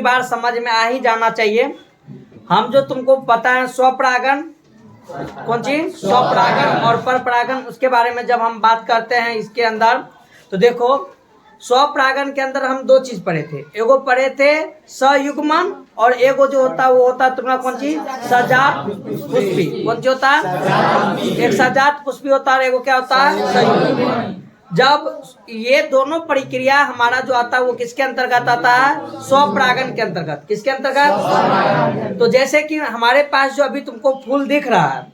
बार समझ में आ ही जाना चाहिए। हम जो तुमको पता है स्वपरागन, कौन चीज, स्वपरागन और परपरागन, उसके बारे में जब हम बात करते हैं इसके अंदर, तो देखो स्वपरागन के अंदर हम दो चीज पढ़े थे। एगो पढ़े थे सयुग्मन और एगो जो होता है वो होता है तुम्हारा कौन चीज, सजात पुष्पी। कौन सी होता है, एक सजात पुष्पी होता है, एगो क्या होता है, सयुग्मन। जब ये दोनों प्रक्रिया हमारा जो आता है वो किसके अंतर्गत आता है, स्वपरागन के अंतर्गत। किसके अंतर्गत, तो जैसे कि हमारे पास जो अभी तुमको फूल दिख रहा है,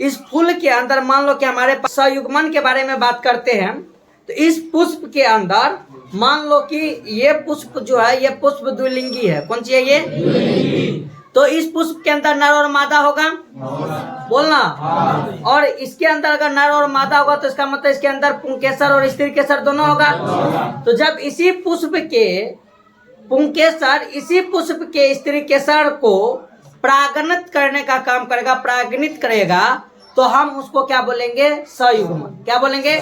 इस फूल के अंदर मान लो कि हमारे पास सयुग्मन के बारे में बात करते हैं, तो इस पुष्प के अंदर मान लो कि ये पुष्प जो है ये पुष्प द्विलिंगी है। कौन सी है ये, तो इस पुष्प के अंदर नर और मादा होगा, बोलना। और इसके अंदर अगर नर और मादा होगा तो इसका मतलब इसके अंदर पुंकेसर और स्त्री केसर दोनों होगा। तो जब इसी पुष्प के पुंकेसर इसी पुष्प के स्त्री केसर को परागणित करने का काम करेगा, परागणित करेगा, तो हम उसको क्या बोलेंगे, सयुग्मन। क्या बोलेंगे,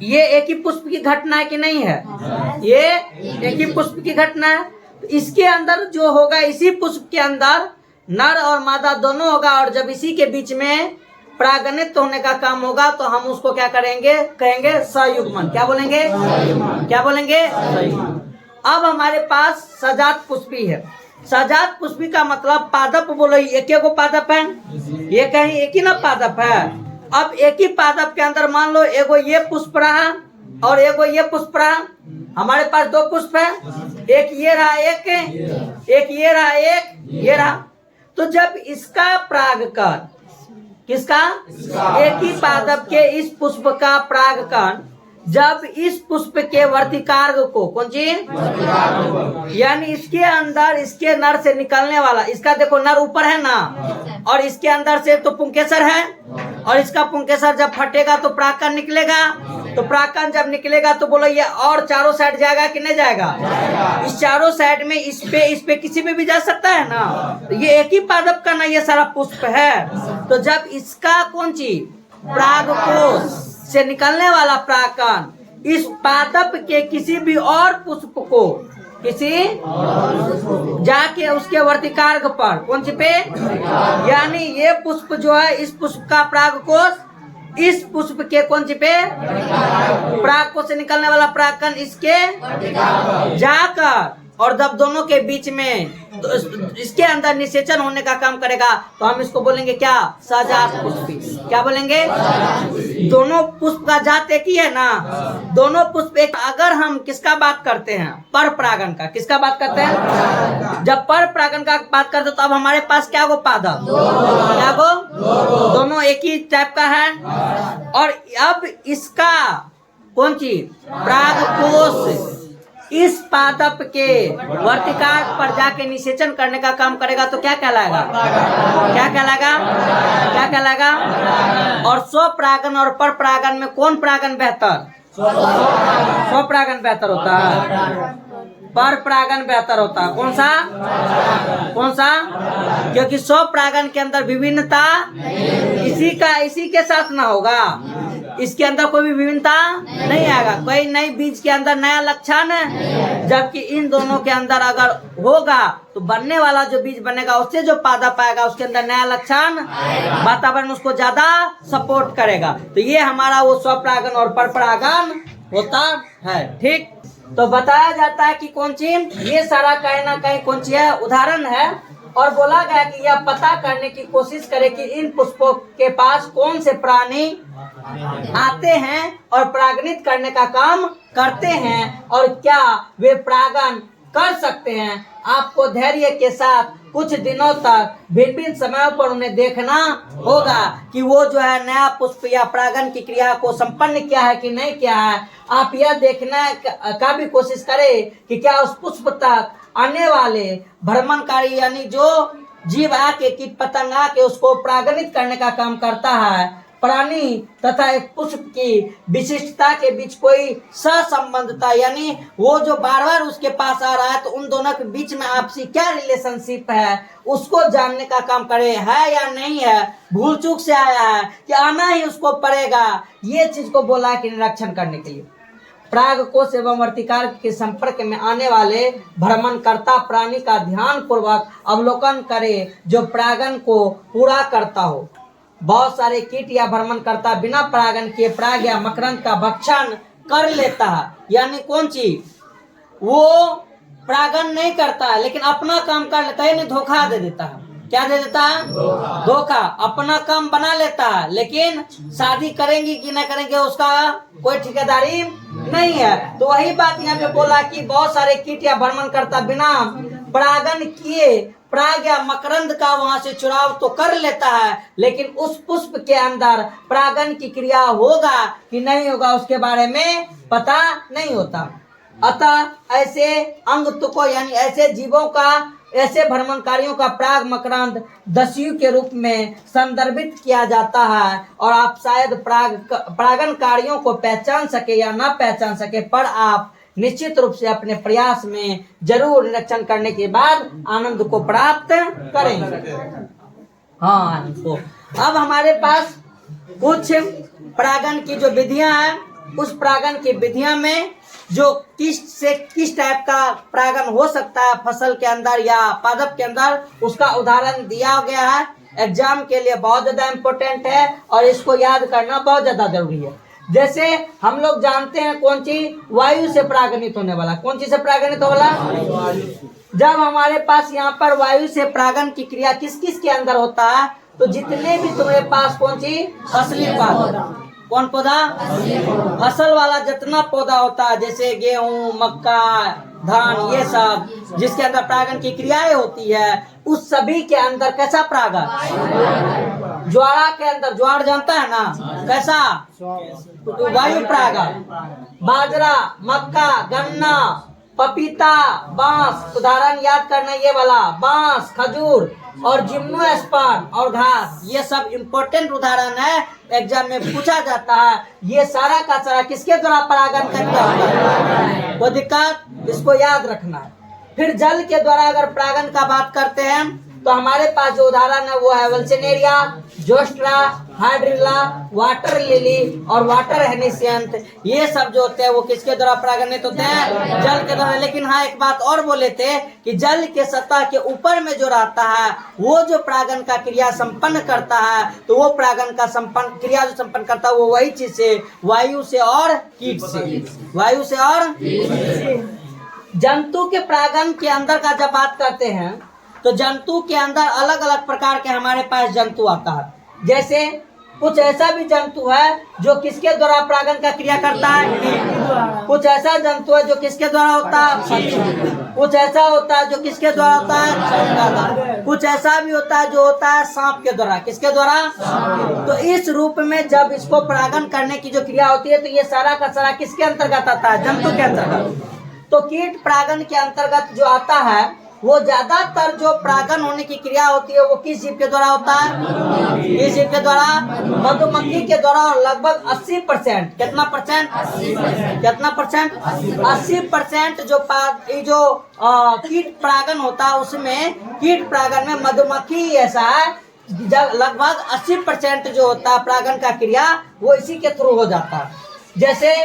ये एक ही पुष्प की घटना है कि नहीं है, ये एक ही पुष्प की घटना है। तो इसके अंदर जो होगा, इसी पुष्प के अंदर नर और मादा दोनों होगा, और जब इसी के बीच में परागणित होने का काम होगा तो हम उसको क्या करेंगे, कहेंगे सयुग्मन। क्या बोलेंगे, क्या बोलेंगे, सयुग्मन। अब हमारे पास सजात पुष्पी है। सजात पुष्पी का मतलब पादप, बोलो एक ही को पादप है, ये कहीं एक ही ना पादप है। अब एक ही पादप के अंदर मान लो एगो ये पुष्प रहा और एगो ये पुष्प रहा, हमारे पास दो पुष्प है, एक ये रहा, एक ये रहा, एक ये रहा। तो जब इसका परागकण, किसका, एक ही पादप के इस पुष्प का परागकण जब इस पुष्प के वर्तिकार्ग को, कौन सी, यानी इसके अंदर इसके नर से निकलने वाला, इसका देखो नर ऊपर है ना, और इसके अंदर से तो पुंकेसर है, और इसका पुंकेसर जब फटेगा तो परागकण निकलेगा। तो परागकण जब निकलेगा तो बोलो ये और चारों साइड जाएगा कि नहीं जाएगा, इस चारों साइड में इस पे किसी पे भी जा सकता है ना। तो ये एक ही पादप का ना ये सारा पुष्प है। तो जब इसका कौन सी परागकोश से निकलने वाला परागकण इस पादप के किसी भी और पुष्प को, किसी जाके उसके वर्तिकार्ग पर, कौन सी पे, यानी ये पुष्प जो है इस पुष्प का परागकोश इस पुष्प के कौन सी पे, परागकोश से निकलने वाला परागकण इसके जाकर, और जब दोनों के बीच में इसके अंदर निषेचन होने का काम करेगा तो हम इसको बोलेंगे क्या, सजात पुष्पी। क्या बोलेंगे, दोनों पुष्प का जात एक ही है ना, दोनों पुष्प एक। अगर हम किसका बात करते हैं, पर परागन का, किसका बात करते हैं, जब पर परागन का बात करते हैं तो अब हमारे पास क्या गो पादप, क्या गो, दोनों एक ही टाइप का है। और अब इसका कौन चीज, परागकोश इस पादप के वर्तिकार्ग पर जाके निषेचन करने का काम करेगा तो क्या कहलाएगा, क्या कहलाएगा, क्या कहलाएगा। और स्वपरागन और परपरागन में कौन परागन बेहतर, स्वपरागन बेहतर होता है, परपरागन बेहतर होता है। कौन सा, कौन सा, क्योंकि स्वपरागन के अंदर विभिन्नता इसी के साथ ना होगा, इसके अंदर कोई भी विभिन्नता नहीं आएगा, कोई नई बीज के अंदर नया लक्षण है। जबकि इन दोनों के अंदर अगर होगा तो बनने वाला जो बीज बनेगा उससे जो पादप आएगा उसके अंदर नया लक्षण, वातावरण उसको ज्यादा सपोर्ट करेगा। तो ये हमारा वो स्वपरागन और परपरागन होता है। ठीक, तो बताया जाता है कि कौन सी, ये सारा कहीं ना कहीं कौन सी है, उदाहरण है। और बोला गया कि यह पता करने की कोशिश करें कि इन पुष्पों के पास कौन से प्राणी आते हैं और परागणित करने का काम करते हैं, और क्या वे परागण कर सकते हैं। आपको धैर्य के साथ कुछ दिनों तक भिन्न भिन्न समयों पर उन्हें देखना होगा कि वो जो है नया पुष्प या परागण की क्रिया को संपन्न किया है कि नहीं किया है। आप यह देखने का भी कोशिश करें कि क्या उस पुष्प तक आने वाले भ्रमणकारी यानी जो जीव आके, कीट पतंग आके उसको परागणित करने का काम करता है, प्राणी तथा एक पुष्प की विशिष्टता के बीच कोई सहसंबंधता, यानी वो जो बार बार उसके पास आ रहा है तो उन दोनों के बीच में आपसी क्या रिलेशनशिप है उसको जानने का काम करे, है या नहीं है, भूल चूक से आया है कि आना ही उसको पड़ेगा, ये चीज को बोला कि निरीक्षण करने के लिए। प्राग कोश एवं वर्तिकार के संपर्क में आने वाले भ्रमणकर्ता प्राणी का ध्यान पूर्वक अवलोकन करे जो परागन को पूरा करता हो। बहुत सारे कीट या भ्रमणकर्ता बिना परागन किए पराग या मकरंद का भक्षण कर लेता है। यानी कौन चीज, वो परागन नहीं करता है लेकिन अपना काम कर लेता है, धोखा दे देता है। क्या दे देता है? धोखा। अपना काम बना लेता है लेकिन शादी करेंगी कि नहीं करेंगे उसका कोई ठेकेदारी नहीं है। तो वही बात यहाँ पे बोला कि बहुत सारे कीट या भ्रमणकर्ता बिना परागन किए पराग या मकरंद का वहां से चुराव तो कर लेता है लेकिन उस पुष्प के अंदर परागन की क्रिया होगा कि नहीं होगा उसके बारे में पता नहीं होता। अतः ऐसे अंगतुकों यानी ऐसे जीवों का, ऐसे भ्रमणकारियों का पराग मकरंद दस्यु के रूप में संदर्भित किया जाता है। और आप शायद परागनकारियों को पहचान सके या ना पहचान सके, पर आप निश्चित रूप से अपने प्रयास में जरूर निरीक्षण करने के बाद आनंद को प्राप्त करेंगे। हाँ आनंद को। अब हमारे पास कुछ परागन की जो विधियां हैं, उस परागन की विधियां में जो किस टाइप का परागन हो सकता है फसल के अंदर या पादप के अंदर, उसका उदाहरण दिया गया है। एग्जाम के लिए बहुत ज्यादा इम्पोर्टेंट है और इसको याद करना बहुत ज्यादा जरूरी है। जैसे हम लोग जानते हैं कौन सी वायु से परागनित होने वाला, कौन सी से परागनित होने वाला। जब हमारे पास यहाँ पर वायु से परागन की क्रिया किस किस के अंदर होता है, तो जितने भी तुम्हारे पास कौन सी फसली पौधा, कौन पौधा, फसल वाला जितना पौधा होता है जैसे गेहूं, मक्का, धान, ये सब जिसके अंदर परागन की क्रियाएं होती है, उस सभी के अंदर कैसा परागन, ज्वारा के अंदर, ज्वार जानता है ना कैसा, वायु परागन। बाजरा, मक्का, गन्ना, पपीता, बांस, उदाहरण याद करना ये वाला, बांस, खजूर और जिम्नोस्पर्म और घास, ये सब इम्पोर्टेंट उदाहरण है, एग्जाम में पूछा जाता है। ये सारा का सारा किसके द्वारा परागन करता है, वो दिक्कत, इसको याद रखना है। फिर जल के द्वारा अगर परागन का बात करते हैं तो हमारे पास जो उदाहरण है वो है वल्सेनेरिया, जोस्ट्रा, हाइड्रिला, वाटर लिली और वाटर हेनिसियंट। ये सब जो होते हैं वो किसके द्वारा परागनित होते हैं, जल के द्वारा। लेकिन हाँ एक बात और बोले थे कि जल के सतह के ऊपर में जो रहता है वो जो परागन का क्रिया संपन्न करता है, तो वो परागन का संपन्न क्रिया जो संपन्न करता है वो वही चीज से, वायु से और कीट से, वायु से और जंतु के परागन के अंदर का जब बात करते हैं तो जंतु के अंदर अलग अलग प्रकार के हमारे पास जंतु आता है। जैसे कुछ ऐसा भी जंतु है जो किसके द्वारा परागन का क्रिया करता है, कुछ ऐसा जंतु है जो किसके द्वारा होता है, कुछ ऐसा होता है जो किसके द्वारा होता है, कुछ ऐसा भी होता है जो होता है सांप के द्वारा, किसके द्वारा। तो इस रूप में जब इसको परागन करने की जो क्रिया होती है तो ये सारा का सारा किसके अंतर्गत आता है, जंतु के अंतर्गत। तो कीट परागन के अंतर्गत जो आता है वो ज्यादातर जो परागन होने की क्रिया होती है वो किस जीव के द्वारा होता है, किस जीव के द्वारा, मधुमक्खी के द्वारा। और लगभग 80%, कितना परसेंट, कितना परसेंट, 80% जो कीट परागन होता है उसमें, कीट परागन में मधुमक्खी ऐसा है जब लगभग 80% जो होता है परागन का क्रिया वो इसी के थ्रू हो जाता है। जैसे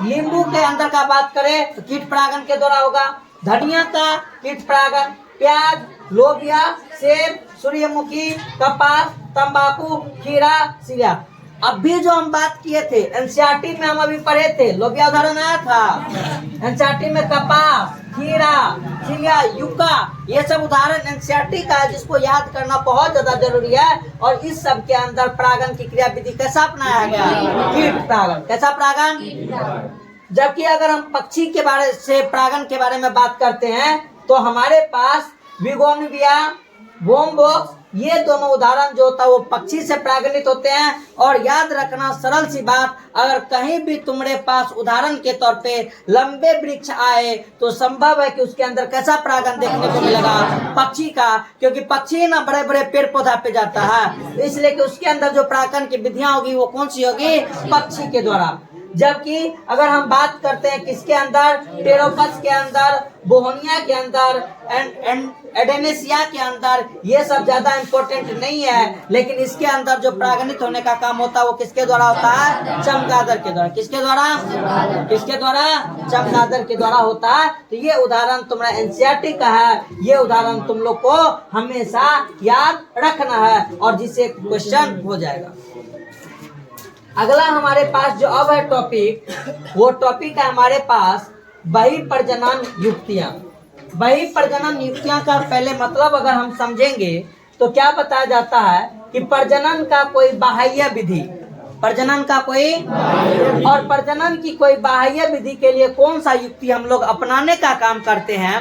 नींबू के अंदर का बात करें तो कीट परागन के द्वारा होगा, धनिया का कीट परागन, प्याज, लोबिया, सेब, सूर्यमुखी, कपास, तंबाकू, खीरा, सिया। अभी जो हम बात किए थे एनसीईआरटी में हम अभी पढ़े थे, लोबिया उदाहरण आया था एनसीईआरटी में, कपास, खीरा, सिया, युका, ये सब उदाहरण एनसीईआरटी का है जिसको याद करना बहुत ज्यादा जरूरी है। और इस सब के अंदर परागन की क्रिया विधि कैसा अपनाया गया, कीट परागन, कैसा परागन। जबकि अगर हम पक्षी के बारे से परागन के बारे में बात करते हैं तो हमारे पास बिगोनविया, बोम्बॉक्स, ये दोनों उदाहरण जो होता है वो पक्षी से परागनित होते हैं। और याद रखना सरल सी बात, अगर कहीं भी तुम्हारे पास उदाहरण के तौर पे लंबे वृक्ष आए तो संभव है कि उसके अंदर कैसा परागन देखने को मिलेगा, पक्षी का, क्योंकि पक्षी ना बड़े बड़े पेड़ पौधा पे जाता है, इसलिए कि उसके अंदर जो परागन की विधियां होगी वो कौन सी होगी, पक्षी के द्वारा। जबकि अगर हम बात करते हैं किसके अंदर, टेरोपस के अंदर, बोहनिया के अंदर, एडेनेसिया के अंदर, ये सब ज्यादा इंपॉर्टेंट नहीं है। लेकिन इसके अंदर जो परागनित होने का काम होता है वो किसके द्वारा होता है, चमगादड़ के द्वारा। किसके द्वारा, किसके द्वारा, चमगादड़ के द्वारा होता है। तो ये उदाहरण तुम्हारा एनसीईआरटी का है, ये उदाहरण तुम लोग को हमेशा याद रखना है और जिससे क्वेश्चन हो जाएगा। अगला हमारे पास जो अब है टॉपिक, वो टॉपिक है हमारे पास बहिर्प्रजनन युक्तियां। बहिर्प्रजनन युक्तियां का पहले मतलब अगर हम समझेंगे तो क्या बताया जाता है कि प्रजनन का कोई बाह्य विधि, प्रजनन का कोई, और प्रजनन की कोई बाह्य विधि के लिए कौन सा युक्ति हम लोग अपनाने का काम करते हैं।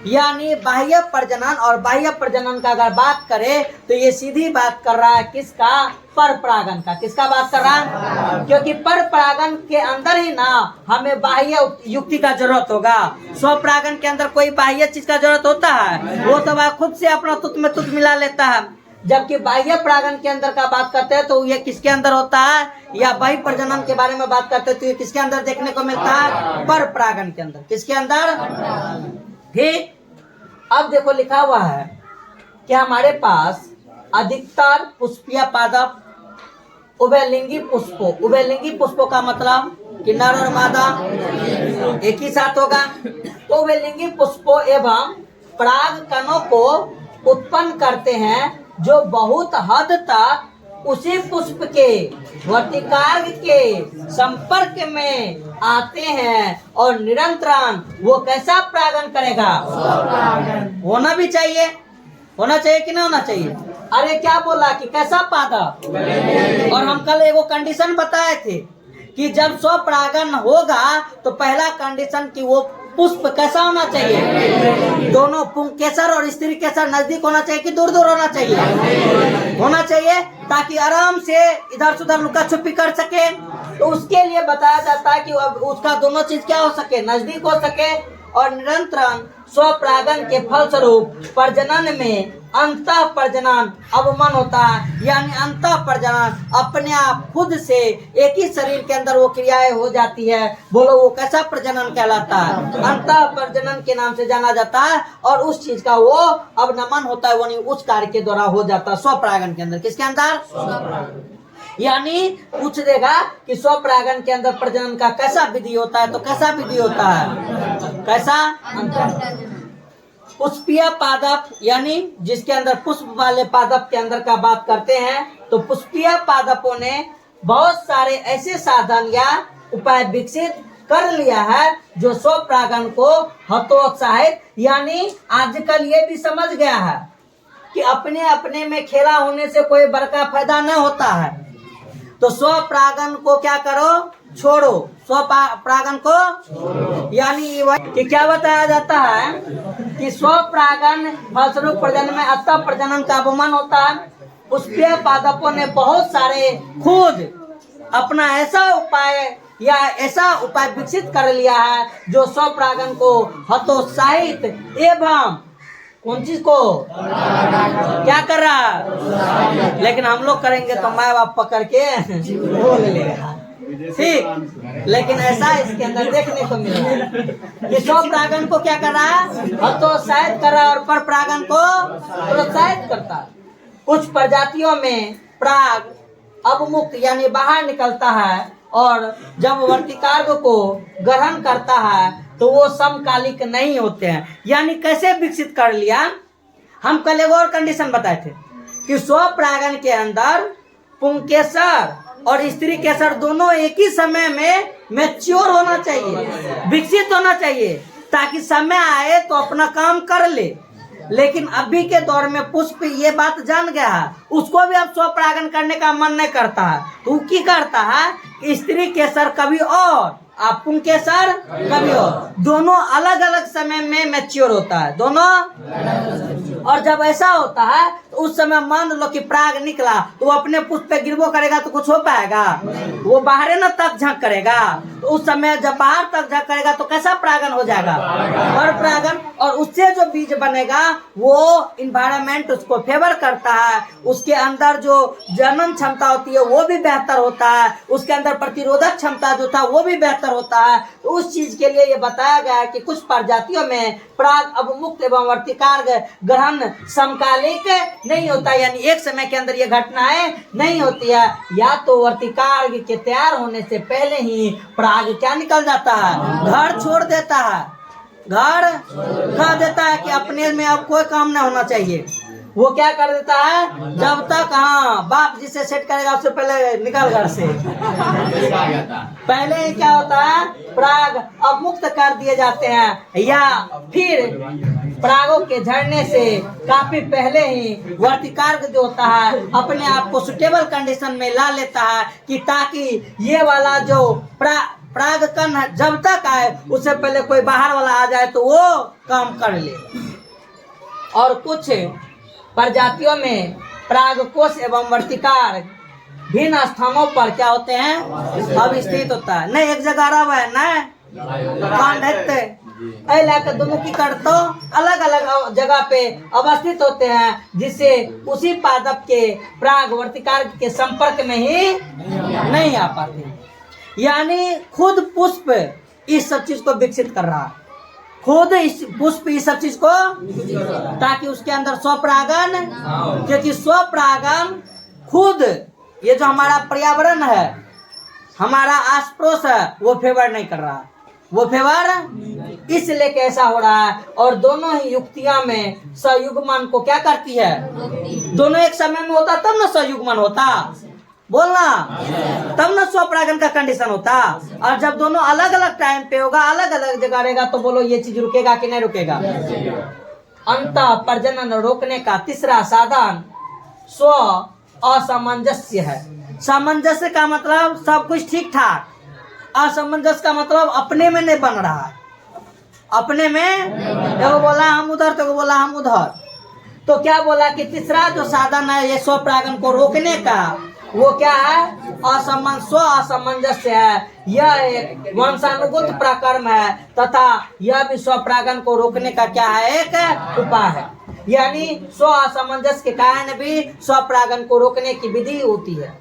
यानी बाह्य प्रजनन और बाह्य प्रजनन का अगर बात करें तो ये सीधी बात कर रहा है किसका, पर परागन का। किसका बात कर रहा है, क्योंकि पर परागन के अंदर ही ना हमें बाह्य युक्ति का जरूरत होगा। स्वपरागन के अंदर कोई बाह्य चीज का जरूरत होता है, वो तो वह खुद से अपना तुत में तुत मिला लेता है। जबकि बाह्य परागन के अंदर का बात करते हैं तो ये किसके अंदर होता है, या बहि प्रजनन के बारे में बात करते हैं तो ये किसके अंदर देखने को मिलता है, पर परागन के अंदर। किसके अंदर, ठीक। अब देखो लिखा हुआ है कि हमारे पास अधिकतर पुष्पीय पादप, उभयलिंगी पुष्पों, उभयलिंगी पुष्पों का मतलब कि नर और मादा एक ही साथ होगा। तो उभयलिंगी पुष्पों एवं पराग कणों को उत्पन्न करते हैं जो बहुत हद तक उसी पुष्प के वर्तिकार्ग के संपर्क में आते हैं और निरंतरन वो कैसा परागन करेगा, होना भी चाहिए, होना चाहिए कि नहीं होना चाहिए। अरे क्या बोला कि कैसा पादप, और हम कल एगो कंडीशन बताए थे कि जब स्वपरागन होगा तो पहला कंडीशन कि वो पुष्प कैसा होना चाहिए, दोनों पुंकेसर और स्त्री केसर नजदीक होना चाहिए कि दूर दूर होना चाहिए, होना चाहिए, ताकि आराम से इधर से उधर लुका छुपी कर सके। तो उसके लिए बताया जाता है कि अब उसका दोनों चीज क्या हो सके, नजदीक हो सके। और निरंतरन स्वपरागन के फलस्वरूप प्रजनन में अंतः प्रजनन अवमन होता है, यानी अंतः प्रजनन अपने आप खुद से एक ही शरीर के अंदर वो क्रियाएं हो जाती है। बोलो वो कैसा प्रजनन कहलाता है, अंतः प्रजनन के नाम से जाना जाता है। और उस चीज का वो अवनमन होता है, वो नहीं उस कार्य के द्वारा हो जाता है स्वपरागन के अंदर। किसके अंदर, यानी पूछ देगा कि स्वपरागन के अंदर प्रजनन का कैसा विधि होता है, तो कैसा विधि होता है, कैसा, पुष्पीय पादप, यानी जिसके अंदर पुष्प वाले पादप के अंदर का बात करते हैं। तो पुष्पीय पादपों ने बहुत सारे ऐसे साधन या उपाय विकसित कर लिया है जो स्वपरागन को हतोत्साहित, यानी आजकल ये भी समझ गया है कि अपने अपने में खेला होने से कोई बड़का फायदा न होता है। तो स्वपरागन को क्या करो, छोड़ो, स्वपरागन को छोड़ो। यानी कि क्या बताया जाता है कि स्वपरागन फलस्वरूप प्रजनन में अंतः प्रजनन का अवमन होता है। पुष्पीय पादपों ने बहुत सारे खुद अपना ऐसा उपाय या ऐसा उपाय विकसित कर लिया है जो स्वपरागन को हतोत्साहित एवं कौन चीज को क्या कर रहा है, लेकिन हम लोग करेंगे तो माँ बाप पकड़ के बोल लेगा, ठीक। लेकिन ऐसा इसके अंदर देखने को मिला कि स्वपरागन को क्या कर रहा है, हतोत्साहित कर रहा है और पर परागन को प्रोत्साहित करता है। कुछ प्रजातियों में पराग अवमुक्त यानी बाहर निकलता है और जब वर्तिकार्ग को ग्रहण करता है तो वो समकालिक नहीं होते हैं। यानी कैसे विकसित कर लिया, हम कल एक और कंडीशन बताए थे कि स्वपरागन के अंदर पुंकेसर और स्त्री केसर दोनों एक ही समय में मैच्योर होना चाहिए, विकसित होना चाहिए, ताकि समय आए तो अपना काम कर ले। लेकिन अभी के दौर में पुष्प ये बात जान गया है, उसको भी अब स्वपरागन करने का मन नहीं करता है। तो की करता है, स्त्री केसर कभी और आप पुंकेसर कभी हो, दोनों अलग अलग समय में मैच्योर होता है दोनों। और जब ऐसा होता है तो उस समय मान लो कि पराग निकला तो वो अपने पुष्प पे गिरबो करेगा तो कुछ हो पाएगा, वो बाहर न तक झक करेगा। तो उस समय जब बाहर तक झक करेगा तो कैसा परागन हो जाएगा, पर परागन। और उससे जो बीज बनेगा वो इन्वायरमेंट उसको फेवर करता है, उसके अंदर जो जनन क्षमता होती है वो भी बेहतर होता है, उसके अंदर प्रतिरोधक क्षमता जो था वो भी बेहतर होता है। तो उस चीज के लिए ये बताया गया है कि कुछ प्रजातियों में पराग अवमुक्त एवं वर्तिकार्ग ग्रहण समकालिक नहीं होता, यानी एक समय के अंदर ये घटनाएं नहीं होती है। या तो वर्तिकार्ग के तैयार होने से पहले ही पराग क्या निकल जाता है, घर छोड़ देता है, घर कह देता है कि अपने में अब कोई काम ना होना चाहिए। वो क्या कर देता है, जब तक हाँ बाप जिसे सेट करेगा उससे पहले निकल घर से। पहले ही क्या होता है, पराग अवमुक्त कर दिए जाते हैं, या फिर परागों के झड़ने से काफी पहले ही वर्तिकार्ग जो होता है अपने आप को सुटेबल कंडीशन में ला लेता है, कि ताकि ये वाला जो पराग कण जब तक आए उससे पहले कोई बाहर वाला आ जाए तो वो काम कर ले। और कुछ प्रजातियों में परागकोश एवं वर्तिकार्ग भिन्न स्थानों पर क्या होते हैं, अवस्थित होता है। नहीं एक जगह रहा है न दोनों की करतो अलग अलग जगह पे अवस्थित होते हैं, जिससे उसी पादप के पराग वर्तिकार्ग के संपर्क में ही नहीं आ पाते। यानी खुद पुष्प इस सब चीज को विकसित कर रहा है, खुद इस पुष्प इस सब चीज को, ताकि उसके अंदर स्वपरागन, क्योंकि स्वपरागन खुद ये जो हमारा पर्यावरण है, हमारा आस पड़ोस है, वो फेवर नहीं कर रहा है, वो फेवर इसलिए कैसा हो रहा है। और दोनों ही युक्तियां में सयुग्मन को क्या करती है, दोनों एक समय में होता तब ना सयुग्मन होता, बोलना तब ना स्वपरागन का कंडीशन होता। और जब दोनों अलग अलग टाइम पे होगा, अलग अलग जगह रहेगा, तो बोलो ये चीज रुकेगा कि नहीं रुकेगा। अंतः प्रजनन रोकने का तीसरा साधन स्व असामंजस्य है। सामंजस्य का मतलब सब कुछ ठीक ठाक, असमंजस्य का मतलब अपने में नहीं बन रहा है, अपने में एगो बोला हम उधर तो बोला हम उधर। तो क्या बोला कि तीसरा जो साधन है ये स्वपरागन को रोकने का, वो क्या है, स्व असमंजस्य है। यह एक वंशानुगत प्रकर्म है तथा यह भी स्वपरागन को रोकने का क्या है, एक उपाय है। यानी स्व असमंजस्य के कारण भी स्वपरागन को रोकने की विधि होती है।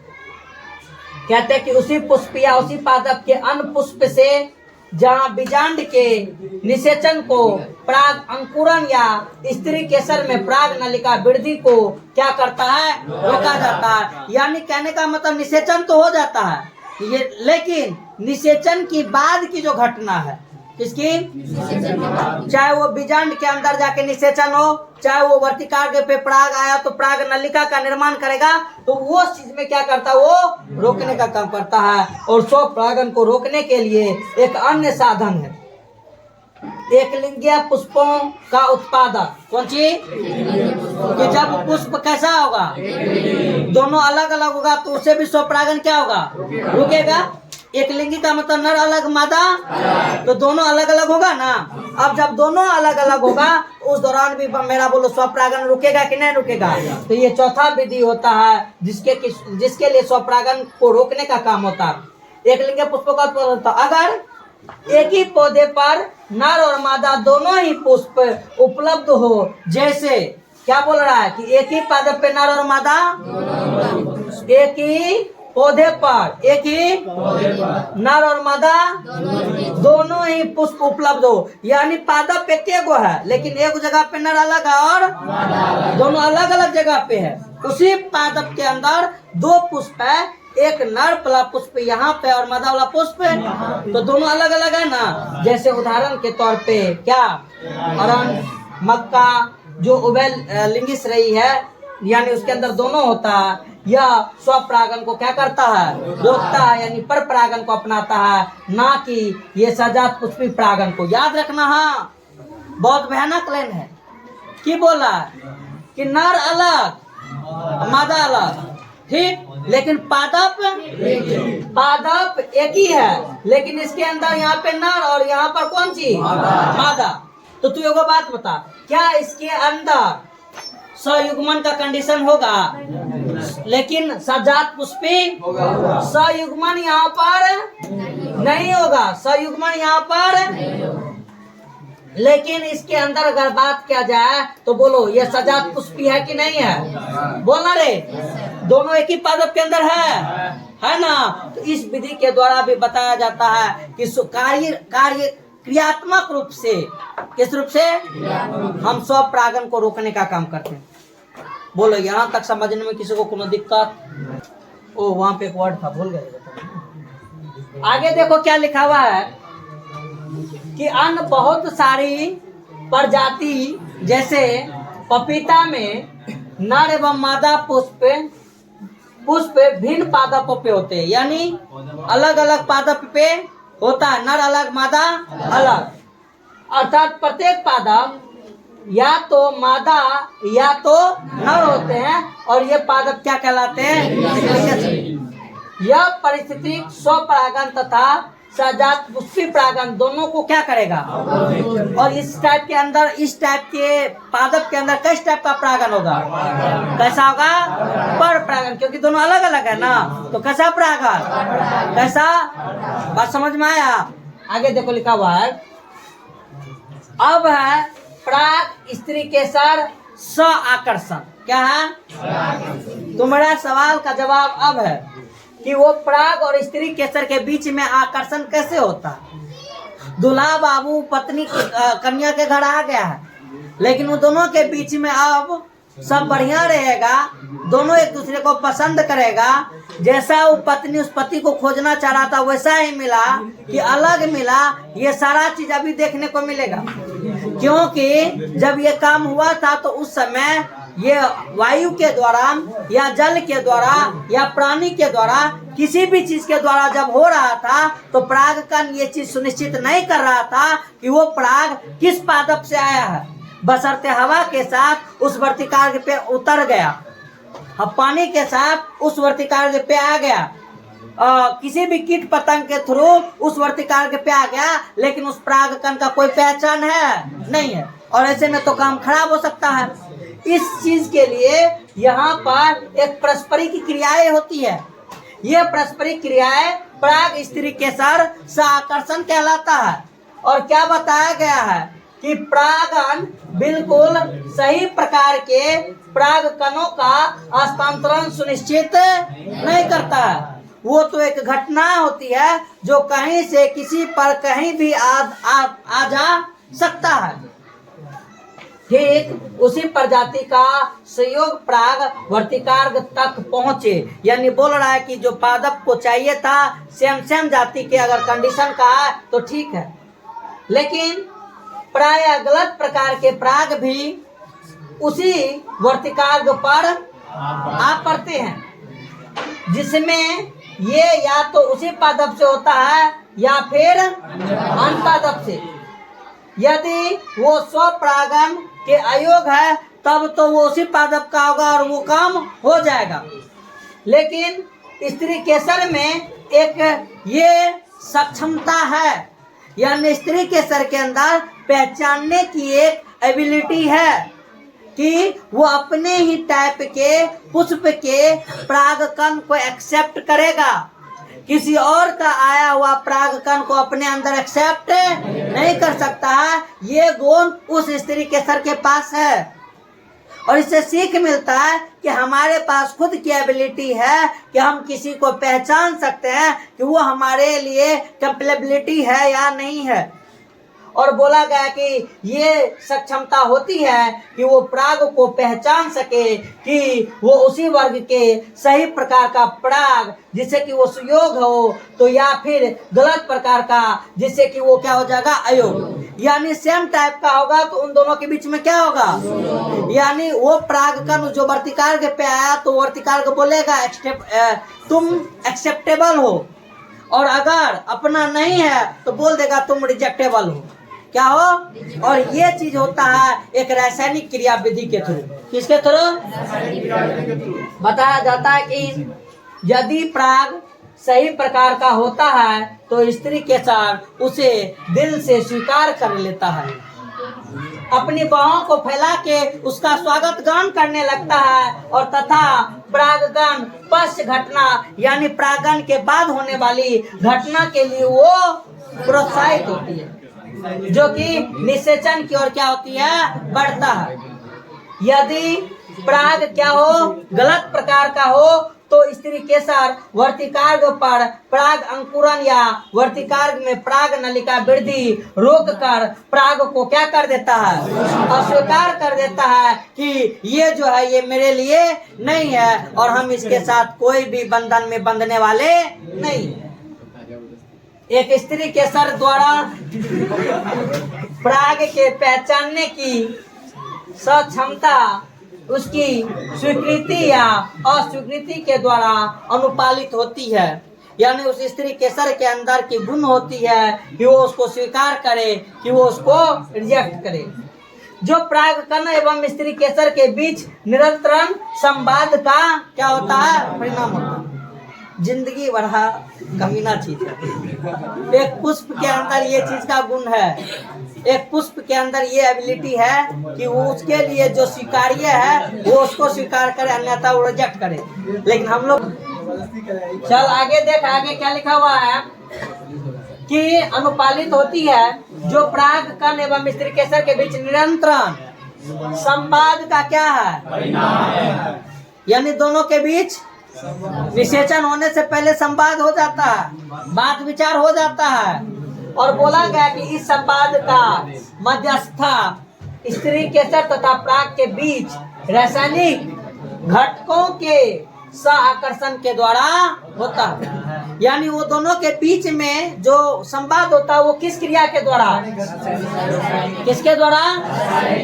कहते हैं कि उसी पुष्प या उसी पादप के अन्य पुष्प से जहाँ बीजांड के निषेचन को पराग अंकुरन या स्त्री केसर में पराग नलिका वृद्धि को क्या करता है, रोका जाता है। यानी कहने का मतलब निषेचन तो हो जाता है ये, लेकिन निषेचन की बाद की जो घटना है किसकी, चाहे वो बीजांड के अंदर जाके निषेचन हो, चाहे वो वर्तिकार्ग पे पराग आया तो पराग नलिका का निर्माण करेगा, तो वो चीज में क्या करता है, वो रोकने का काम करता है। और स्वपरागन को रोकने के लिए एक अन्य साधन है, एक लिंगीय पुष्पों का उत्पादन। कौन सी, कि जब पुष्प कैसा होगा, दोनों अलग अलग होगा तो उससे भी स्वपरागन क्या होगा, रुकेगा। एक लिंगी का मतलब नर अलग मादा, तो दोनों अलग अलग होगा ना। अब जब दोनों अलग अलग होगा उस दौरान भी मेरा बोलो स्वपरागन रुकेगा कि नहीं रुकेगा। तो ये चौथा विधि होता है जिसके लिए स्वपरागन को रोकने का काम होता है। एक लिंगी पुष्प का उत्पादन होता है, अगर एक ही पौधे पर नर और मादा दोनों ही पुष्प उपलब्ध हो, जैसे क्या बोल रहा है कि एक ही पादप पे नर और मादा, एक ही पौधे पर एक ही नर और मादा दोनों ही पुष्प उपलब्ध हो, यानी पादप एक गो है लेकिन एक जगह पे नर अलग है और दोनों अलग अलग जगह पे है। उसी पादप के अंदर दो पुष्प है, एक नर वाला पुष्प यहाँ पे और मादा वाला पुष्प है, तो दोनों अलग अलग है ना। जैसे उदाहरण के तौर पे क्या, अरन मक्का जो उभय लिंगी रही है, यानी उसके अंदर दोनों होता है, यह स्वपरागन को क्या करता है, रोकता है, यानी पर परागन को अपनाता है, ना कि ये सजात पुष्पी परागन को। याद रखना, हाँ बहुत भयानक लाइन है। कि बोला कि नर अलग मादा अलग, ठीक, लेकिन पादप एक ही है, लेकिन इसके अंदर यहाँ पे नर और यहाँ पर कौन सी मादा। तो तू एगो बात बता, क्या इसके अंदर सयुग्मन का कंडीशन होगा? लेकिन सजात पुष्पी सयुग्मन यहाँ पर नहीं होगा, सयुग्मन यहाँ पर। लेकिन इसके अंदर अगर बात किया जाए तो बोलो ये सजात पुष्पी है कि नहीं है? बोलना रे, दोनों एक ही पादप के अंदर है ना। तो इस विधि के द्वारा भी बताया जाता है कि कार्य क्रियात्मक रूप से, किस रूप से हम स्वपरागन को रोकने का काम करते हैं। बोलो यहाँ तक समझने में किसी को कोनो दिक्कत? ओ वहां पे एक वर्ड था, भूल गए। आगे देखो क्या लिखा हुआ है कि अन्य बहुत सारी प्रजाति जैसे पपीता में नर एवं मादा पुष्प भिन्न पादपों पे होते हैं, यानी अलग अलग पादप पे होता है, नर अलग मादा अलग। अर्थात प्रत्येक पादप या तो मादा या तो नर होते हैं, और ये पादप क्या कहलाते हैं? यह परिस्थिति स्वपरागन तथा सजात पुष्पी परागन दोनों को क्या करेगा? और इस टाइप के पादप के अंदर किस टाइप का परागन होगा? कैसा होगा? पर परागन, क्योंकि दोनों अलग अलग है ना, तो कैसा परागन? कैसा? बात समझ में आया? आगे देखो लिखा हुआ है, अब है प्राग स्त्री केसर स आकर्षण। क्या है? तुम्हारा सवाल का जवाब अब है कि वो प्राग और स्त्री केसर के बीच में आकर्षण कैसे होता है। दूल्हा बाबू पत्नी कन्या के घर आ गया है, लेकिन वो दोनों के बीच में अब सब बढ़िया रहेगा, दोनों एक दूसरे को पसंद करेगा। जैसा वो पत्नी उस पति को खोजना चाह रहा था वैसा ही मिला कि अलग मिला, ये सारा चीज अभी देखने को मिलेगा। क्योंकि जब ये काम हुआ था तो उस समय ये वायु के द्वारा या जल के द्वारा या प्राणी के द्वारा किसी भी चीज के द्वारा जब हो रहा था तो परागकण ये चीज सुनिश्चित नहीं कर रहा था कि वो पराग किस पादप से आया है, बशर्ते हवा के साथ उस वर्तिकार्य पे उतर गया, अब पानी के साथ उस वर्तिकार्य पे आ गया, किसी भी कीट पतंग के थ्रू उस वर्तिकार्य पे आ गया, लेकिन उस परागकण का कोई पहचान है नहीं है, और ऐसे में तो काम खराब हो सकता है। इस चीज के लिए यहाँ पर एक परस्परिक क्रियाएं होती है। ये परस्परिक क्रियाएं प्राग स्त्री केसर स आकर्षण कहलाता है। और क्या बताया गया है कि परागन बिल्कुल सही प्रकार के परागकणों का हस्तांतरण सुनिश्चित नहीं करता है। वो तो एक घटना होती है जो कहीं से किसी पर कहीं भी आ जा सकता है। ठीक उसी प्रजाति का संयोग पराग वर्तिकार्य तक पहुंचे, यानी बोल रहा है कि जो पादप को चाहिए था सेम जाति के अगर कंडीशन का है तो ठीक है, लेकिन प्राय गलत प्रकार के पराग भी उसी वर्तिकार्य पर आ पड़ते हैं, जिसमें ये या तो उसी पादप से होता है या फिर अन्य पादप से। यदि वो स्वपरागन के अयोग्य है तब तो वो उसी पादप का होगा और वो काम हो जाएगा। लेकिन स्त्री केसर में एक ये सक्षमता है, यानी स्त्री केसर के अंदर पहचानने की एक एबिलिटी है कि वो अपने ही टाइप के पुष्प के परागकण को एक्सेप्ट करेगा, किसी और का आया हुआ परागकण को अपने अंदर एक्सेप्ट नहीं कर सकता है। ये गुण उस स्त्री केसर के पास है, और इससे सीख मिलता है कि हमारे पास खुद की एबिलिटी है कि हम किसी को पहचान सकते हैं कि वो हमारे लिए कंपेलेबिलिटी है या नहीं है। और बोला गया कि ये सक्षमता होती है कि वो पराग को पहचान सके कि वो उसी वर्ग के सही प्रकार का पराग जिससे कि वो सुयोग हो, तो या फिर गलत प्रकार का जिससे कि वो क्या हो जाएगा, अयोग। यानी सेम टाइप का होगा तो उन दोनों के बीच में क्या होगा, यानी वो परागकण जो वर्तिकार्य पे आया तो वर्तिकार्य बोलेगा तुम एक्सेप्टेबल हो, और अगर अपना नहीं है तो बोल देगा तुम रिजेक्टेबल हो। क्या हो? और ये चीज होता है एक रासायनिक क्रिया विधि के थ्रू। किसके थ्रू? बताया जाता है कि यदि प्राग सही प्रकार का होता है तो स्त्री के साथ उसे दिल से स्वीकार कर लेता है, अपनी बाहों को फैला के उसका स्वागत गान करने लगता है और तथा प्रागगन पश्च घटना यानी प्रागन के बाद होने वाली घटना के लिए वो प्रोत्साहित होती है, जो कि निषेचन की ओर क्या होती है, बढ़ता है। यदि प्राग क्या हो, गलत प्रकार का हो तो स्त्री केसर वर्तिकार्ग पर प्राग अंकुरन या वर्तिकार्ग में प्राग नलिका वृद्धि रोक कर प्राग को क्या कर देता है, अस्वीकार कर देता है कि ये जो है ये मेरे लिए नहीं है और हम इसके साथ कोई भी बंधन में बंधने वाले नहीं है। एक स्त्री केसर द्वारा प्राग के पहचानने की सक्षमता उसकी स्वीकृति या अस्वीकृति के द्वारा अनुपालित होती है, यानी उस स्त्री केसर के अंदर की गुण होती है कि वो उसको स्वीकार करे कि वो उसको रिजेक्ट करे। जो प्रागकण एवं स्त्री केसर के बीच निरंतर संवाद का क्या होता है, परिणाम होता है। जिंदगी बड़ा कमीना चीज है। एक पुष्प के अंदर ये चीज का गुण है, एक पुष्प के अंदर ये एबिलिटी है कि वो उसके लिए जो स्वीकार्य है वो उसको स्वीकार करे, अन्यथा वो रिजेक्ट करे। लेकिन हम लोग चल आगे देख, आगे क्या लिखा हुआ है कि अनुपालित होती है जो प्रागकण एवं स्त्री केसर के बीच निरंतर संवाद का क्या है, यानी दोनों के बीच निषेचन होने से पहले संवाद हो जाता है, बात विचार हो जाता है। और बोला गया कि इस संवाद का मध्यस्था स्त्री केसर तथा प्राग के बीच रासायनिक घटकों के सह-आकर्षण के द्वारा होता है, यानी वो दोनों के बीच में जो संवाद होता है वो किस क्रिया के द्वारा, किसके द्वारा,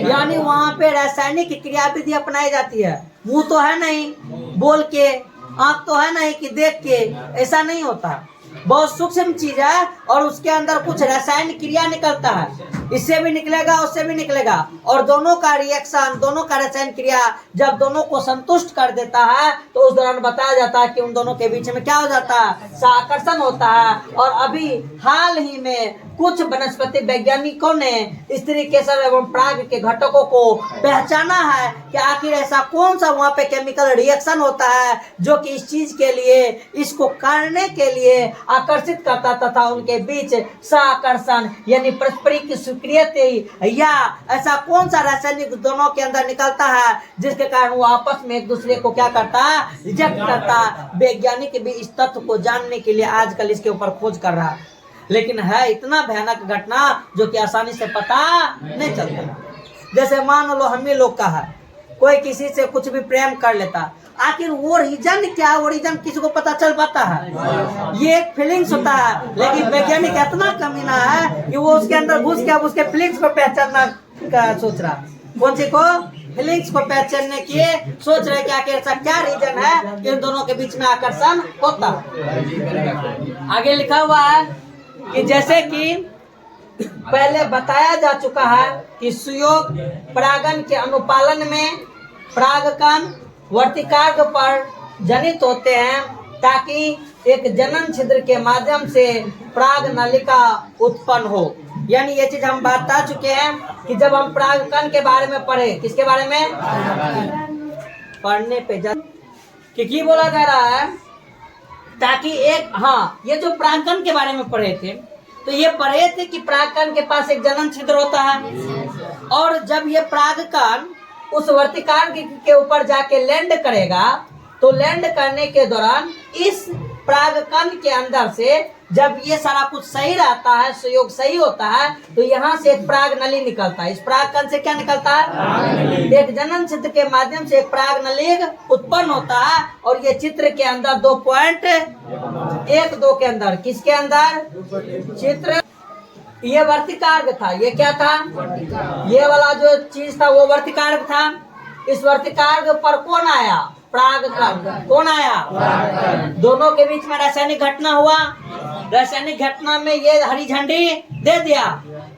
यानी वहाँ पे रासायनिक क्रिया विधि अपनाई जाती है। मुंह तो है नहीं बोल के, आँख तो है नहीं कि देख के, ऐसा नहीं होता, बहुत सूक्ष्म चीज है और उसके अंदर कुछ रासायनिक क्रिया निकलता है, इससे भी निकलेगा उससे भी निकलेगा और दोनों का रिएक्शन, दोनों का रासायनिक क्रिया जब दोनों को संतुष्ट कर देता है तो उस दौरान बताया जाता है कि उन दोनों के बीच में क्या हो जाता है, आकर्षण होता है। और अभी हाल ही में कुछ वनस्पति वैज्ञानिकों ने स्त्री केसर एवं प्राग के घटकों को पहचाना है कि आखिर ऐसा कौन सा वहाँ पे केमिकल रिएक्शन होता है जो कि इस चीज के लिए, इसको करने के लिए आकर्षित करता तथा उनके बीच सह-आकर्षण यानी पारस्परिक स्वीकृति या ऐसा कौन सा रासायनिक दोनों के अंदर निकलता है जिसके कारण वो आपस में एक दूसरे को क्या करता है, रिजेक्ट करता है। वैज्ञानिक भी इस तथ्य को जानने के लिए आजकल इसके ऊपर खोज कर रहा है, लेकिन है इतना भयानक घटना जो कि आसानी से पता नहीं चलता। जैसे मान लो हम ही लोग का है, कोई किसी से कुछ भी प्रेम कर लेता, आखिर वो रीजन क्या, वो रीजन किसी को पता चल पाता है, ये एक फीलिंग्स होता है। लेकिन वैज्ञानिक इतना कमीना है कि वो उसके अंदर घुस के अब उसके फीलिंग्स को पहचानना का सोच रहा, कौन सी को, फीलिंग्स को पहचानने की सोच रहे कि आखिर ऐसा क्या रीजन है कि इन दोनों के बीच में आकर्षण होता। आगे लिखा हुआ है कि जैसे कि पहले बताया जा चुका है कि सुयोग परागन के अनुपालन में प्रागकण वर्तिकार्ग पर जनित होते हैं ताकि एक जनन छिद्र के माध्यम से प्राग नलिका उत्पन्न हो। यानी ये चीज हम बता चुके हैं कि जब हम प्रागकण के बारे में पढ़े, किसके बारे में पढ़ने पे कि बोला जा रहा है ताकि एक, हाँ ये जो प्रागकण के बारे में पढ़े थे तो ये पढ़े थे कि प्रागकण के पास एक जनन छिद्र होता है और जब ये प्रागकण उस वर्तिकार्ग के ऊपर जाके लैंड करेगा तो लैंड करने के दौरान इस प्रागकण के अंदर से जब ये सारा कुछ सही रहता है, संयोग सही होता है, तो यहाँ से एक प्राग नली निकलता है। इस प्रागकण से क्या निकलता है, एक जनन छिद्र के माध्यम से एक प्राग नली उत्पन्न होता है और ये चित्र के अंदर 2.12 के अंदर, किसके अंदर, चित्र, ये वर्तिकार्ग था, ये क्या था, ये वाला जो चीज था वो वर्तिकार्ग था। इस वर्तिकार्ग पर कौन आया, प्रागकण, कौन आया, दोनों के बीच में रासायनिक घटना हुआ। रासायनिक घटना में ये हरी झंडी दे दिया,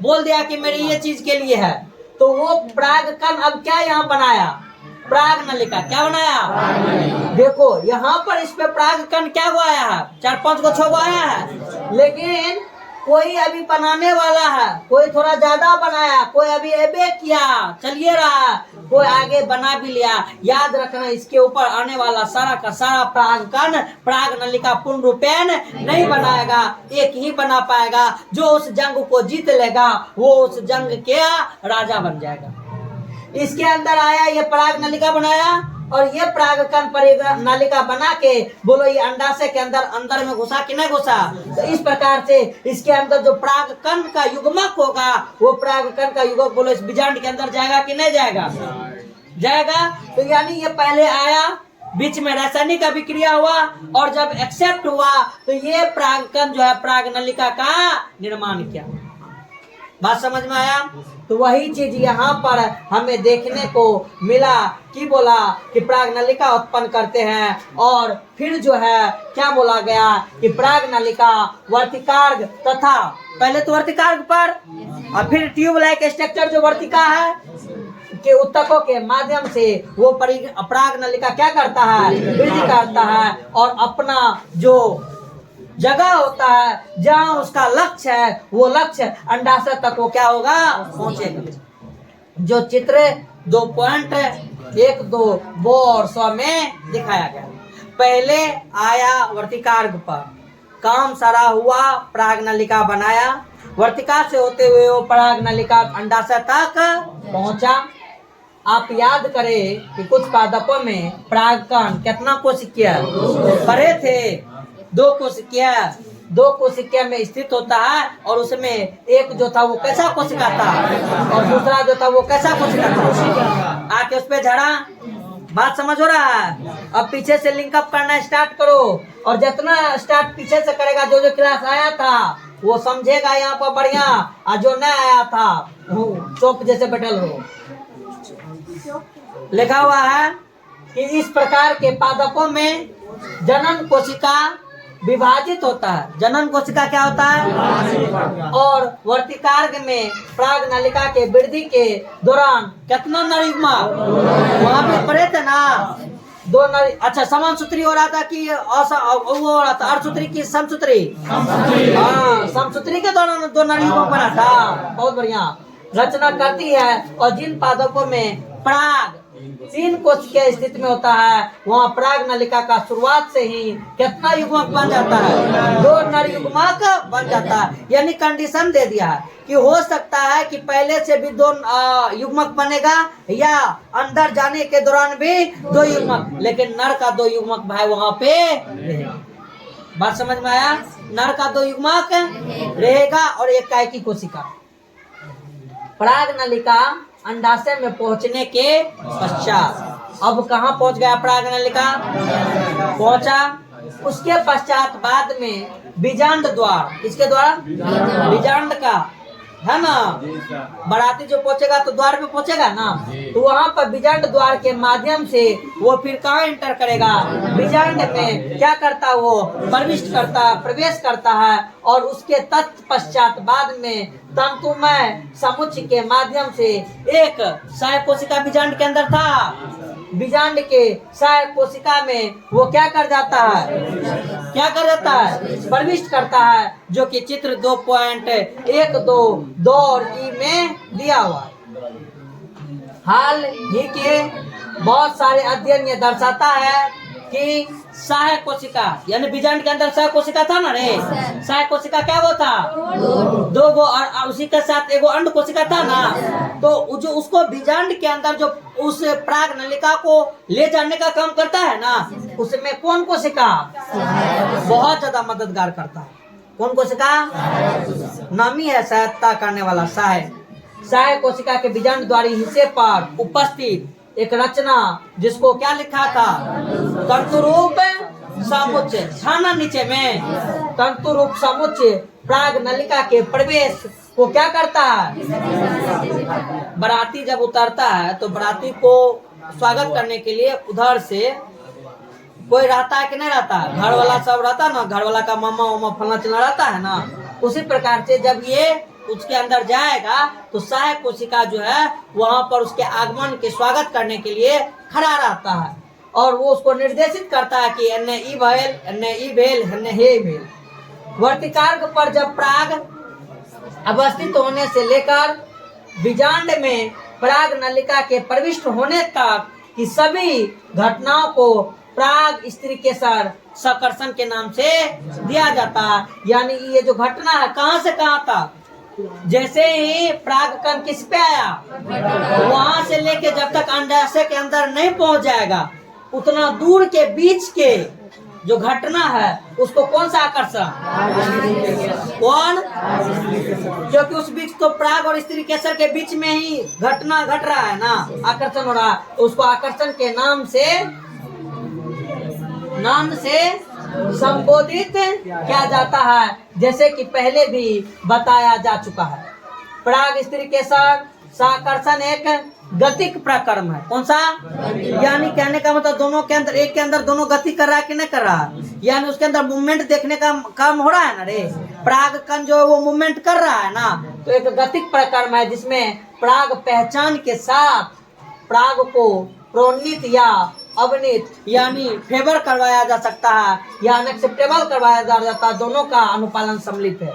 बोल दिया कि मेरी ये चीज के लिए है, तो वो प्रागकण अब क्या यहाँ बनाया, प्राग नलिका। क्या बनाया? देखो यहाँ पर इस पे प्राग कण क्या गो आया है? 4-5 गो 6 गो आया है, लेकिन कोई अभी बनाने वाला है, कोई थोड़ा ज्यादा बनाया, कोई अभी एबे किया, चलिए रहा, कोई आगे बना भी लिया। याद रखना इसके ऊपर आने वाला सारा का सारा प्राग कण प्राग नलिका पूर्ण रूपेण नहीं बनाएगा, एक ही बना पाएगा। जो उस जंग को जीत लेगा वो उस जंग के राजा बन जाएगा। इसके अंदर आया ये प्राग नलिका बनाया और ये प्राग कण नलिका बना के बोलो ये अंडाशय के अंदर में घुसा कि नहीं घुसा? तो इस प्रकार से इसके अंदर जो प्राग कण का युग्मक होगा वो प्राग कण का युग्मक बोलो इस बीजांड के अंदर जाएगा कि नहीं जाएगा? जाएगा। तो यानी ये पहले आया, बीच में रासायनिक अभिक्रिया हुआ और जब एक्सेप्ट हुआ तो ये प्राग कण जो है प्राग नलिका का निर्माण किया। बात समझ में आया? तो वही चीज यहाँ पर हमें देखने को मिला कि बोला कि प्राग नलिका उत्पन्न करते हैं और फिर जो है क्या बोला गया कि प्राग नलिका वर्तिकार्ग तथा पहले तो वर्तिकार्ग पर और फिर ट्यूब लाइक स्ट्रक्चर जो वर्तिका है के उत्तकों के माध्यम से वो प्राग नलिका क्या करता है? वृद्धि करता है और अपना जो जगह होता है जहाँ उसका लक्ष्य है वो लक्ष्य अंडाशय तक वो क्या होगा? पहुंचेगा। जो चित्र 2.12 2 और 100 में दिखाया गया। पहले आया वर्तिकार्ग पर, काम सारा हुआ, प्राग नलिका बनाया, वर्तिका से होते हुए वो प्राग नलिका अंडाशय तक पहुंचा। आप याद करें कि कुछ पादपों में प्राग कण कितना कोशिकीय बड़े थे? 2 कोशिकीय, 2 कोशिकीय में स्थित होता है और उसमें एक जो था वो कैसा कोशिका था और दूसरा जो था वो कैसा कोशिका था। आके उस पे झड़ा। बात समझ हो रहा है? अब पीछे से लिंकअप करना स्टार्ट करो और जितना स्टार्ट पीछे से करेगा, जो जो क्लास आया था वो समझेगा यहाँ पर बढ़िया, और जो नहीं आया था चौक जैसे बैठल हो। लिखा हुआ है कि इस प्रकार के पादपों में जनन कोशिका विभाजित होता है। जनन कोशिका क्या होता है? और वर्तिकार्ग में प्राग नलिका के वृद्धि के दौरान कितना नरयुग्मक वहाँ पे पढ़े थे ना? 2 नर, अच्छा समान सूत्री हो रहा था कि वो हो रहा था अर्धसूत्री की समसूत्री? हाँ, समसूत्री के दौरान 2 नरयुग्मक बना था। बहुत बढ़िया रचना करती है। और जिन पादपों में प्राग 3 कोशिकीय स्थिति में होता है वहाँ प्राग नलिका का शुरुआत से ही कितना युग्मक बन जाता है? 2 नर युग्मक बन जाता है। यानी कंडीशन दे दिया है कि हो सकता है कि पहले से भी 2 युग्मक बनेगा या अंदर जाने के दौरान भी 2 युग्मक, लेकिन नर का 2 युग्मक भाई वहाँ पे रहेगा। बात समझ में आया? नर का 2 युग्मक रहेगा और एक काय की कोशिका। प्राग नलिका अंडाशय में पहुंचने के पश्चात अब कहाँ पहुंच गया प्राग नलिका? पहुंचा। उसके पश्चात बाद में बीजांड द्वार, किसके द्वारा? बीजांड का है ना। बराती जो पहुंचेगा तो द्वार पे पहुंचेगा ना, तो वहाँ पर बीजांड द्वार के माध्यम से वो फिर कहाँ एंटर करेगा? बीजांड में क्या करता है? वो प्रवेश करता है और उसके तत्पश्चात बाद में तंतुमय समुच्चय के माध्यम से एक सहायक कोशिका बीजांड के अंदर था। बीजांड के सहायक कोशिका में वो क्या कर जाता है? क्या कर जाता है? प्रविष्ट करता है, जो कि चित्र 2.12 2 और ई में दिया हुआ है। हाल ही के बहुत सारे अध्ययन ये दर्शाता है कि सहायक कोशिका यानी बीजांड के अंदर सहायक कोशिका था ना रे। सहायक कोशिका क्या वो था? 2 गो और उसी के साथ एगो अंड कोशिका था ना। तो जो उसको बीजांड के अंदर जो उस प्राग नलिका को ले जाने का काम करता है ना, उसमें कौन कोशिका बहुत ज्यादा मददगार करता है? कौन कोशिका? नामी है सहायता करने वाला सहायक कोशिका के बीजांड द्वारी हिस्से पर उपस्थित एक रचना जिसको क्या लिखा था? तंतुरूप समुच्चय था ना। नीचे में तंतुरूप समुच्चय प्राग नलिका के प्रवेश को क्या करता है? बराती जब उतरता है तो बराती को स्वागत करने के लिए उधर से कोई रहता है कि नहीं रहता? घर वाला सब रहता ना, घर वाला का मामा उमा फलना चला रहता है ना। उसी प्रकार से जब ये उसके अंदर जाएगा तो सहायक कोशिका जो है वहां पर उसके आगमन के स्वागत करने के लिए खड़ा रहता है और वो उसको निर्देशित करता है कि एन्ने ई भेल, एन्ने ई भेल, एन्ने हे भेल। वर्तिकार्क पर जब पराग अवस्थित होने से लेकर बीजांड में पराग नलिका के प्रविष्ट होने तक की सभी घटनाओं को पराग स्त्रीकेसर सकर्षण के नाम से दिया जाता है। यानी ये जो घटना है कहां से कहां तक, जैसे ही पराग कण किस पे आया, वहां से लेके जब तक अंडाशय के अंदर नहीं पहुंच जाएगा उतना दूर के बीच के जो घटना है उसको कौन सा आकर्षण, कौन, क्योंकि उस बीच तो पराग और स्त्री केसर के बीच में ही घटना घट रहा है ना, आकर्षण हो रहा है, तो उसको आकर्षण के नाम से संबोधित किया जाता है, जैसे कि पहले भी बताया जा चुका है। पराग स्त्री केसर साकर्षण एक गतिक प्रक्रम है। कौन सा, यानी कहने का मतलब दोनों के अंदर, एक के अंदर दोनों गति कर रहा है कि नहीं कर रहा है, यानी उसके अंदर मूवमेंट देखने का काम हो रहा है ना रे। पराग कण जो है वो मूवमेंट कर रहा है ना, तो एक गतिक प्रक्रम है जिसमें पराग पहचान के साथ पराग को प्रोन्नत या अवनीत यानी फेवर करवाया जा सकता है या अनएक्सेप्टेबल करवाया जा सकता है, दोनों का अनुपालन सम्मिलित है।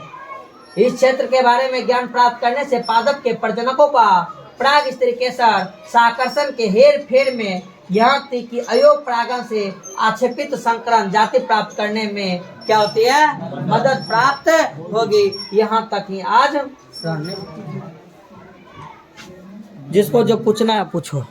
इस क्षेत्र के बारे में ज्ञान प्राप्त करने से पादप के प्रजनकों का पराग स्त्री केसर साकर्षण के हेर फेर में यहाँ तक कि अयोग परागण से आक्षेपित संकरण जाति प्राप्त करने में क्या होती है, मदद प्राप्त होगी। यहाँ तक ही आज जिसको जो पूछना है पूछो।